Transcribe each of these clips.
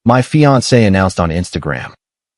My fiancé announced on Instagram.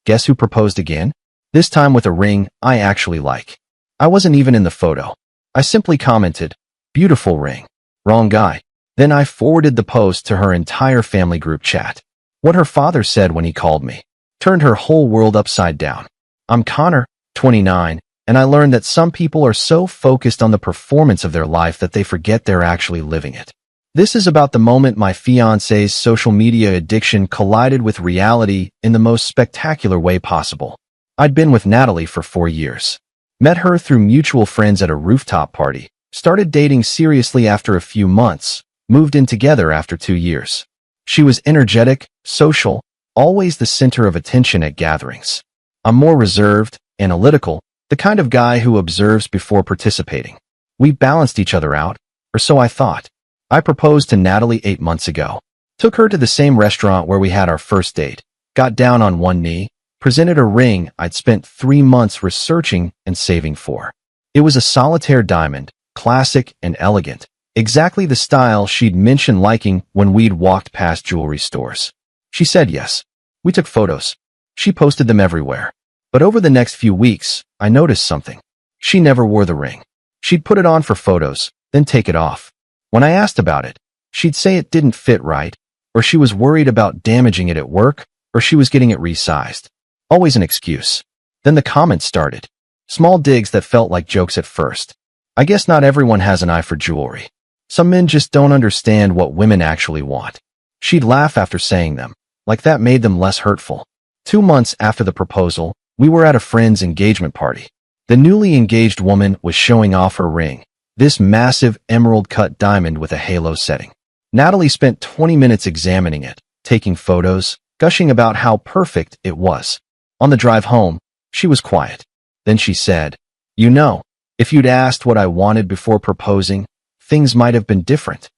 Guess who proposed again? This time with a ring I actually like. I wasn't even in the photo. I simply commented, "Beautiful ring." Wrong guy. Then I forwarded the post to her entire family group chat. What her father said when he called me turned her whole world upside down. I'm Connor, 29, and I learned that some people are so focused on the performance of their life that they forget they're actually living it. This is about the moment my fiancé's social media addiction collided with reality in the most spectacular way possible. I'd been with Natalie for 4 years. Met her through mutual friends at a rooftop party. Started dating seriously after a few months. Moved in together after 2 years. She was energetic, social, always the center of attention at gatherings. I'm more reserved, analytical, the kind of guy who observes before participating. We balanced each other out, or so I thought. I proposed to Natalie 8 months ago. Took her to the same restaurant where we had our first date. Got down on one knee. Presented a ring I'd spent 3 months researching and saving for. It was a solitaire diamond, classic and elegant. Exactly the style she'd mentioned liking when we'd walked past jewelry stores. She said yes. We took photos. She posted them everywhere. But over the next few weeks, I noticed something. She never wore the ring. She'd put it on for photos, then take it off. When I asked about it, she'd say it didn't fit right, or she was worried about damaging it at work, or she was getting it resized. Always an excuse. Then the comments started. Small digs that felt like jokes at first. I guess not everyone has an eye for jewelry. Some men just don't understand what women actually want. She'd laugh after saying them, like that made them less hurtful. 2 months after the proposal, we were at a friend's engagement party. The newly engaged woman was showing off her ring, this massive emerald-cut diamond with a halo setting. Natalie spent 20 minutes examining it, taking photos, gushing about how perfect it was. On the drive home, she was quiet. Then she said, "You know, if you'd asked what I wanted before proposing, things might have been different.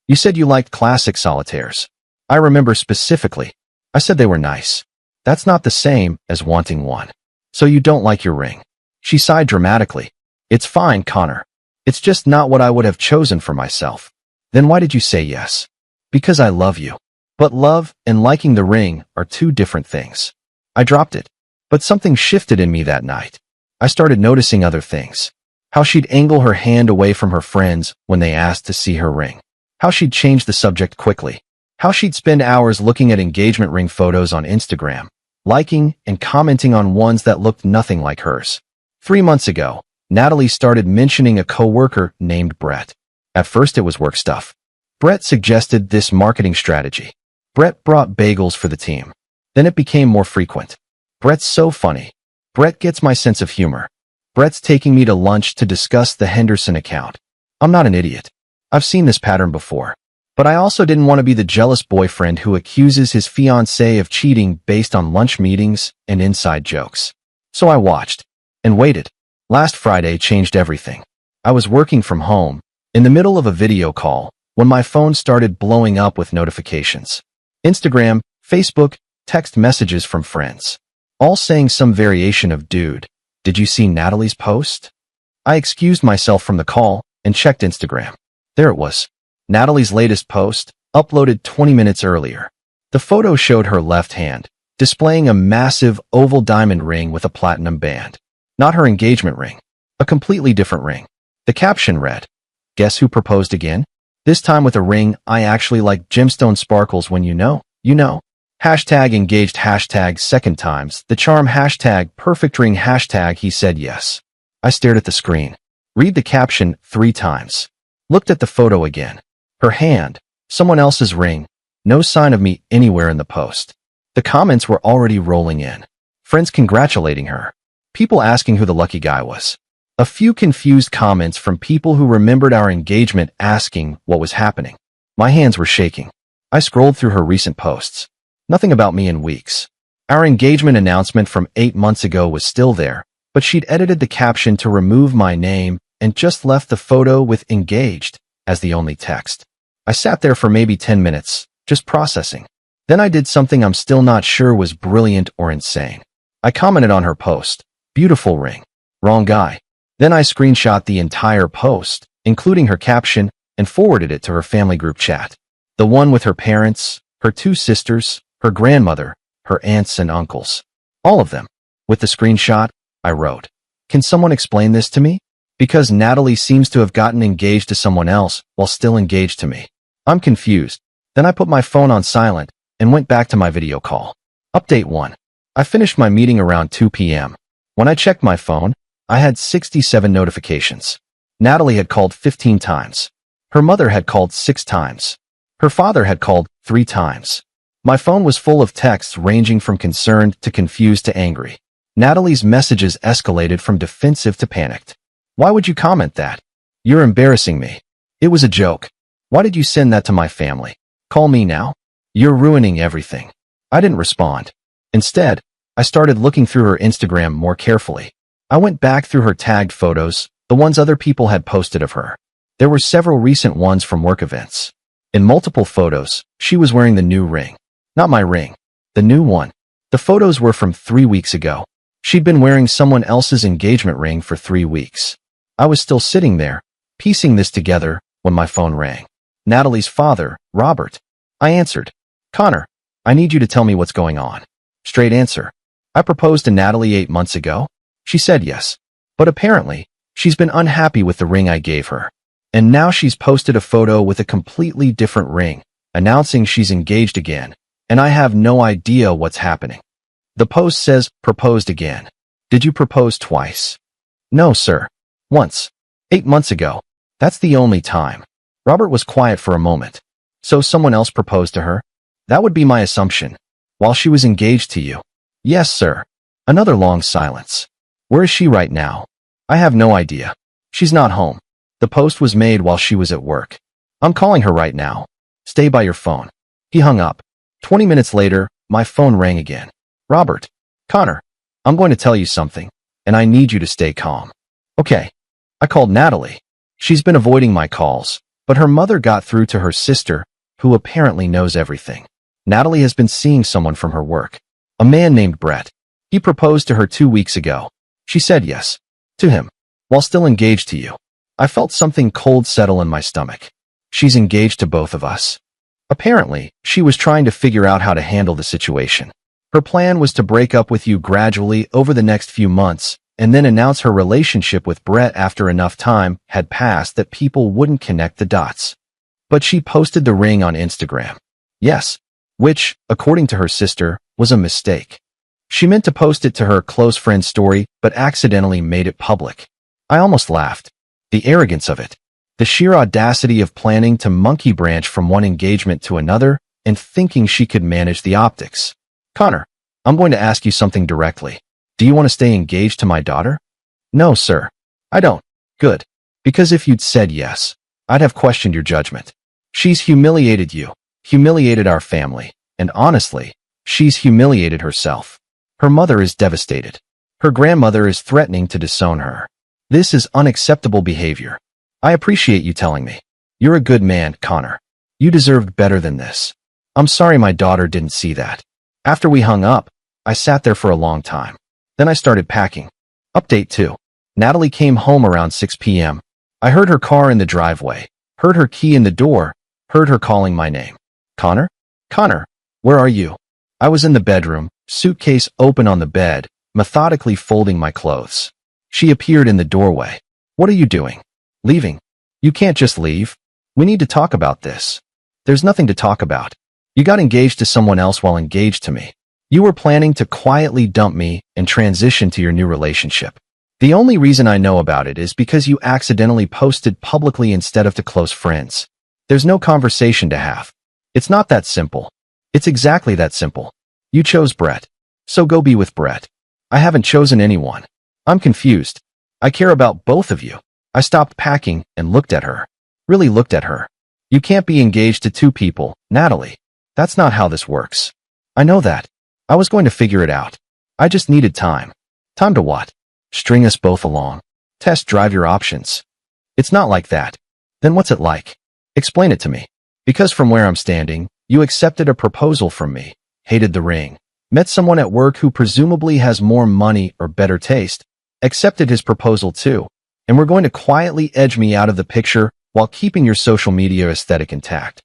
You said you liked classic solitaires. I remember specifically. I said they were nice. That's not the same as wanting one. So you don't like your ring." She sighed dramatically. "It's fine, Connor. It's just not what I would have chosen for myself." "Then why did you say yes?" "Because I love you." But love and liking the ring are two different things. I dropped it. But something shifted in me that night. I started noticing other things. How she'd angle her hand away from her friends when they asked to see her ring. How she'd change the subject quickly. How she'd spend hours looking at engagement ring photos on Instagram, liking and commenting on ones that looked nothing like hers. 3 months ago, Natalie started mentioning a coworker named Brett. At first it was work stuff. Brett suggested this marketing strategy. Brett brought bagels for the team. Then it became more frequent. "Brett's so funny. Brett gets my sense of humor. Brett's taking me to lunch to discuss the Henderson account." I'm not an idiot. I've seen this pattern before. But I also didn't want to be the jealous boyfriend who accuses his fiancée of cheating based on lunch meetings and inside jokes. So I watched and waited. Last Friday changed everything. I was working from home, in the middle of a video call, when my phone started blowing up with notifications. Instagram, Facebook, text messages from friends. All saying some variation of "Dude, did you see Natalie's post?" I excused myself from the call and checked Instagram. There it was. Natalie's latest post, uploaded 20 minutes earlier. The photo showed her left hand, displaying a massive oval diamond ring with a platinum band. Not her engagement ring. A completely different ring. The caption read, "Guess who proposed again? This time with a ring I actually like, gemstone sparkles when you know, you know." Hashtag engaged, hashtag second times, the charm, hashtag perfect ring, hashtag he said yes. I stared at the screen. Read the caption 3 times. Looked at the photo again. Her hand, someone else's ring, no sign of me anywhere in the post. The comments were already rolling in. Friends congratulating her. People asking who the lucky guy was. A few confused comments from people who remembered our engagement asking what was happening. My hands were shaking. I scrolled through her recent posts. Nothing about me in weeks. Our engagement announcement from 8 months ago was still there, but she'd edited the caption to remove my name and just left the photo with "engaged" as the only text. I sat there for maybe 10 minutes, just processing. Then I did something I'm still not sure was brilliant or insane. I commented on her post, "Beautiful ring." Wrong guy. Then I screenshot the entire post, including her caption, and forwarded it to her family group chat. The one with her parents, her 2 sisters, her grandmother, her aunts and uncles. All of them. With the screenshot, I wrote, "Can someone explain this to me? Because Natalie seems to have gotten engaged to someone else while still engaged to me. I'm confused." Then I put my phone on silent and went back to my video call. Update 1. I finished my meeting around 2 p.m. When I checked my phone, I had 67 notifications. Natalie had called 15 times. Her mother had called 6 times. Her father had called 3 times. My phone was full of texts ranging from concerned to confused to angry. Natalie's messages escalated from defensive to panicked. "Why would you comment that? You're embarrassing me. It was a joke. Why did you send that to my family? Call me now? You're ruining everything." I didn't respond. Instead, I started looking through her Instagram more carefully. I went back through her tagged photos, the ones other people had posted of her. There were several recent ones from work events. In multiple photos, she was wearing the new ring. Not my ring. The new one. The photos were from 3 weeks ago. She'd been wearing someone else's engagement ring for 3 weeks. I was still sitting there, piecing this together, when my phone rang. Natalie's father, Robert. I answered. "Connor, I need you to tell me what's going on." Straight answer. "I proposed to Natalie 8 months ago." She said yes. But apparently, she's been unhappy with the ring I gave her. And now she's posted a photo with a completely different ring, announcing she's engaged again, and I have no idea what's happening. The post says, "Proposed again. Did you propose twice?" "No, sir. Once. 8 months ago. That's the only time." Robert was quiet for a moment. "So someone else proposed to her?" "That would be my assumption. While she was engaged to you?" "Yes, sir." Another long silence. "Where is she right now?" "I have no idea. She's not home. The post was made while she was at work." "I'm calling her right now. Stay by your phone." He hung up. 20 minutes later, my phone rang again. "Robert. Connor. I'm going to tell you something, and I need you to stay calm." "Okay." I called Natalie. She's been avoiding my calls, but her mother got through to her sister, who apparently knows everything. Natalie has been seeing someone from her work. A man named Brett. He proposed to her 2 weeks ago. She said yes. To him. While still engaged to you. I felt something cold settle in my stomach. She's engaged to both of us. Apparently, she was trying to figure out how to handle the situation. Her plan was to break up with you gradually over the next few months, and then announce her relationship with Brett after enough time had passed that people wouldn't connect the dots. But she posted the ring on Instagram. Yes. Which, according to her sister, was a mistake. She meant to post it to her close friend's story, but accidentally made it public. I almost laughed. The arrogance of it. The sheer audacity of planning to monkey branch from one engagement to another and thinking she could manage the optics. "Connor, I'm going to ask you something directly. Do you want to stay engaged to my daughter?" "No, sir. I don't." "Good. Because if you'd said yes, I'd have questioned your judgment. She's humiliated you, humiliated our family, and honestly, she's humiliated herself. Her mother is devastated. Her grandmother is threatening to disown her. This is unacceptable behavior. I appreciate you telling me. You're a good man, Connor. You deserved better than this. I'm sorry my daughter didn't see that." After we hung up, I sat there for a long time. Then I started packing. Update 2. Natalie came home around 6 p.m. I heard her car in the driveway, heard her key in the door, heard her calling my name. "Connor? Connor, where are you?" I was in the bedroom, suitcase open on the bed, methodically folding my clothes. She appeared in the doorway. "What are you doing?" "Leaving." "You can't just leave. We need to talk about this." "There's nothing to talk about. You got engaged to someone else while engaged to me. You were planning to quietly dump me and transition to your new relationship. The only reason I know about it is because you accidentally posted publicly instead of to close friends. There's no conversation to have. It's not that simple. It's exactly that simple. You chose Brett. So go be with Brett. I haven't chosen anyone. I'm confused. I care about both of you." I stopped packing and looked at her. Really looked at her. "You can't be engaged to 2 people, Natalie. That's not how this works." "I know that. I was going to figure it out. I just needed time." "Time to what?" "String us both along. Test drive your options." "It's not like that." "Then what's it like?" "Explain it to me." "Because from where I'm standing, you accepted a proposal from me, hated the ring, met someone at work who presumably has more money or better taste, accepted his proposal too, and we're going to quietly edge me out of the picture while keeping your social media aesthetic intact."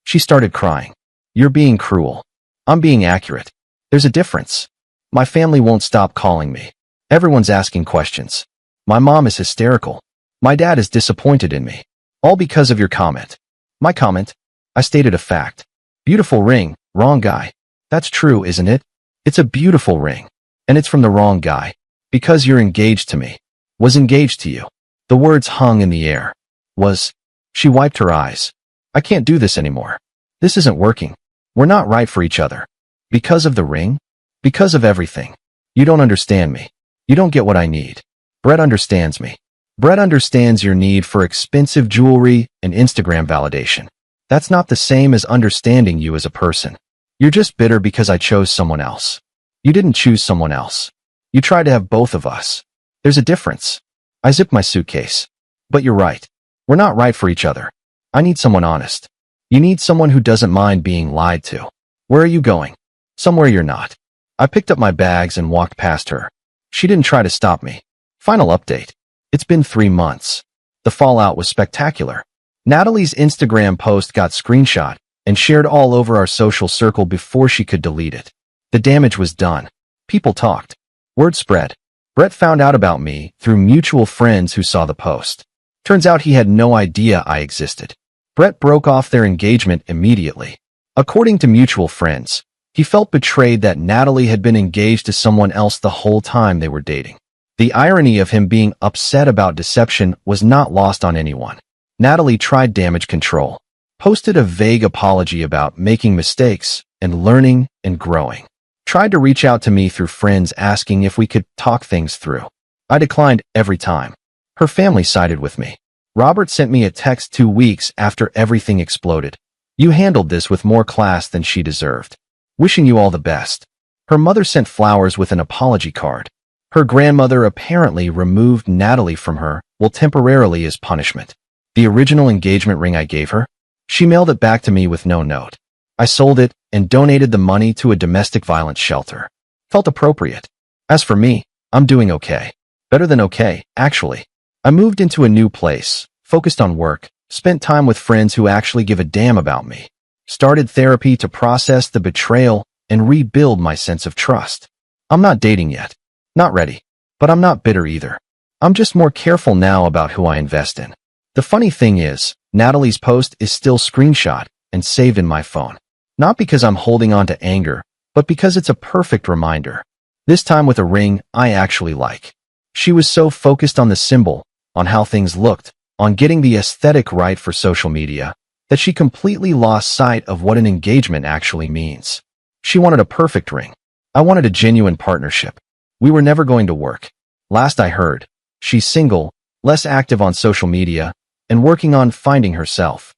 She started crying. "You're being cruel." I'm being accurate. There's a difference. My family won't stop calling me. Everyone's asking questions. My mom is hysterical. My dad is disappointed in me. All because of your comment. My comment? I stated a fact. Beautiful ring, wrong guy. That's true, isn't it? It's a beautiful ring. And it's from the wrong guy. Because you're engaged to me. Was engaged to you. The words hung in the air. Was. She wiped her eyes. I can't do this anymore. This isn't working. We're not right for each other. Because of the ring? Because of everything. You don't understand me. You don't get what I need. Brett understands me. Brett understands your need for expensive jewelry and Instagram validation. That's not the same as understanding you as a person. You're just bitter because I chose someone else. You didn't choose someone else. You tried to have both of us. There's a difference. I zipped my suitcase. But you're right. We're not right for each other. I need someone honest. You need someone who doesn't mind being lied to. Where are you going? Somewhere you're not. I picked up my bags and walked past her. She didn't try to stop me. Final update. It's been 3 months. The fallout was spectacular. Natalie's Instagram post got screenshot and shared all over our social circle before she could delete it. The damage was done. People talked. Word spread. Brett found out about me through mutual friends who saw the post. Turns out he had no idea I existed. Brett broke off their engagement immediately. According to mutual friends, he felt betrayed that Natalie had been engaged to someone else the whole time they were dating. The irony of him being upset about deception was not lost on anyone. Natalie tried damage control, posted a vague apology about making mistakes and learning and growing. Tried to reach out to me through friends asking if we could talk things through. I declined every time. Her family sided with me. Robert sent me a text 2 weeks after everything exploded. You handled this with more class than she deserved. Wishing you all the best. Her mother sent flowers with an apology card. Her grandmother apparently removed Natalie from her, well, temporarily as punishment. The original engagement ring I gave her? She mailed it back to me with no note. I sold it and donated the money to a domestic violence shelter. Felt appropriate. As for me, I'm doing okay. Better than okay, actually. I moved into a new place, focused on work, spent time with friends who actually give a damn about me. Started therapy to process the betrayal and rebuild my sense of trust. I'm not dating yet. Not ready. But I'm not bitter either. I'm just more careful now about who I invest in. The funny thing is, Natalie's post is still screenshot and saved in my phone. Not because I'm holding on to anger, but because it's a perfect reminder. This time with a ring I actually like. She was so focused on the symbol, on how things looked, on getting the aesthetic right for social media, that she completely lost sight of what an engagement actually means. She wanted a perfect ring. I wanted a genuine partnership. We were never going to work. Last I heard, she's single, less active on social media, and working on finding herself.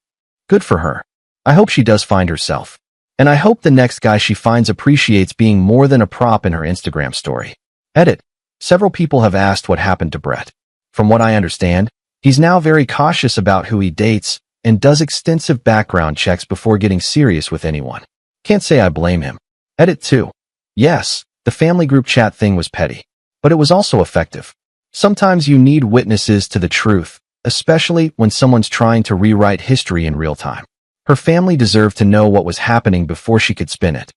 Good for her. I hope she does find herself. And I hope the next guy she finds appreciates being more than a prop in her Instagram story. Edit. Several people have asked what happened to Brett. From what I understand, he's now very cautious about who he dates and does extensive background checks before getting serious with anyone. Can't say I blame him. Edit 2. Yes, the family group chat thing was petty, but it was also effective. Sometimes you need witnesses to the truth, especially when someone's trying to rewrite history in real time. Her family deserved to know what was happening before she could spin it.